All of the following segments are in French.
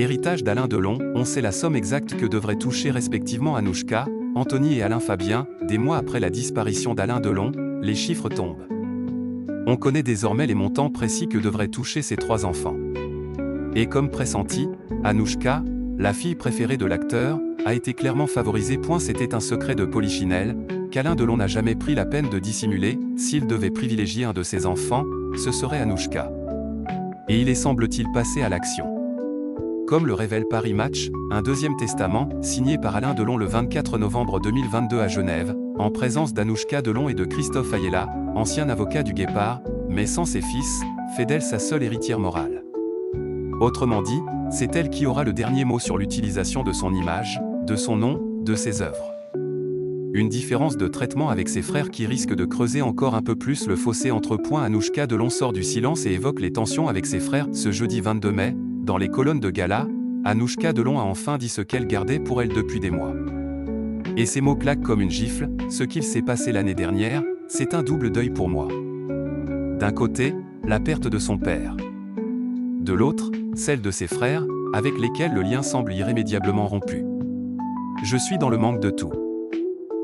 Héritage d'Alain Delon, on sait la somme exacte que devraient toucher respectivement Anouchka, Anthony et Alain Fabien. Des mois après la disparition d'Alain Delon, les chiffres tombent. On connaît désormais les montants précis que devraient toucher ces trois enfants. Et comme pressenti, Anouchka, la fille préférée de l'acteur, a été clairement favorisée. C'était un secret de Polichinelle, qu'Alain Delon n'a jamais pris la peine de dissimuler. S'il devait privilégier un de ses enfants, ce serait Anouchka. Et il est semble-t-il passé à l'action. Comme le révèle Paris Match, un deuxième testament, signé par Alain Delon le 24 novembre 2022 à Genève, en présence d'Anouchka Delon et de Christophe Ayala, ancien avocat du Guépard, mais sans ses fils, fait d'elle sa seule héritière morale. Autrement dit, c'est elle qui aura le dernier mot sur l'utilisation de son image, de son nom, de ses œuvres. Une différence de traitement avec ses frères qui risque de creuser encore un peu plus le fossé entre points. Anouchka Delon sort du silence et évoque les tensions avec ses frères. Ce jeudi 22 mai, dans les colonnes de Gala, Anouchka Delon a enfin dit ce qu'elle gardait pour elle depuis des mois. Et ces mots claquent comme une gifle. Ce qu'il s'est passé l'année dernière, c'est un double deuil pour moi. D'un côté, la perte de son père. De l'autre, celle de ses frères, avec lesquels le lien semble irrémédiablement rompu. Je suis dans le manque de tout.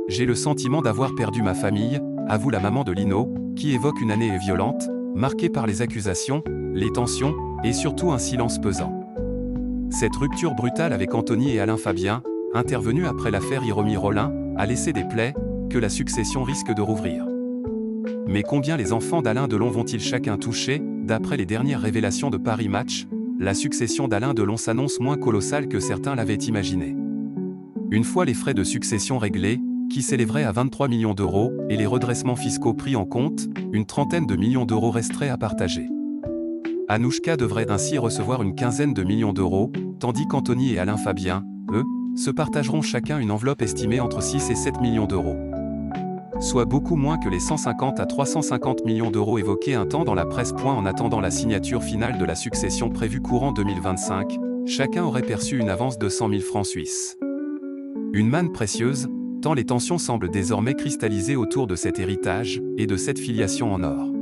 J'ai le sentiment d'avoir perdu ma famille, avoue la maman de Lino, qui évoque une année violente, marquée par les accusations, les tensions, et surtout un silence pesant. Cette rupture brutale avec Anthony et Alain Fabien, intervenue après l'affaire Hiromi Rollin, a laissé des plaies, que la succession risque de rouvrir. Mais combien les enfants d'Alain Delon vont-ils chacun toucher? D'après les dernières révélations de Paris Match, la succession d'Alain Delon s'annonce moins colossale que certains l'avaient imaginé. Une fois les frais de succession réglés, qui s'élèveraient à 23 millions d'euros, et les redressements fiscaux pris en compte, une trentaine de millions d'euros resteraient à partager. Anouchka devrait ainsi recevoir une quinzaine de millions d'euros, tandis qu'Anthony et Alain Fabien, eux, se partageront chacun une enveloppe estimée entre 6 et 7 millions d'euros. Soit beaucoup moins que les 150 à 350 millions d'euros évoqués un temps dans la presse. En attendant la signature finale de la succession prévue courant 2025, chacun aurait perçu une avance de 100 000 francs suisses. Une manne précieuse, tant les tensions semblent désormais cristallisées autour de cet héritage, et de cette filiation en or.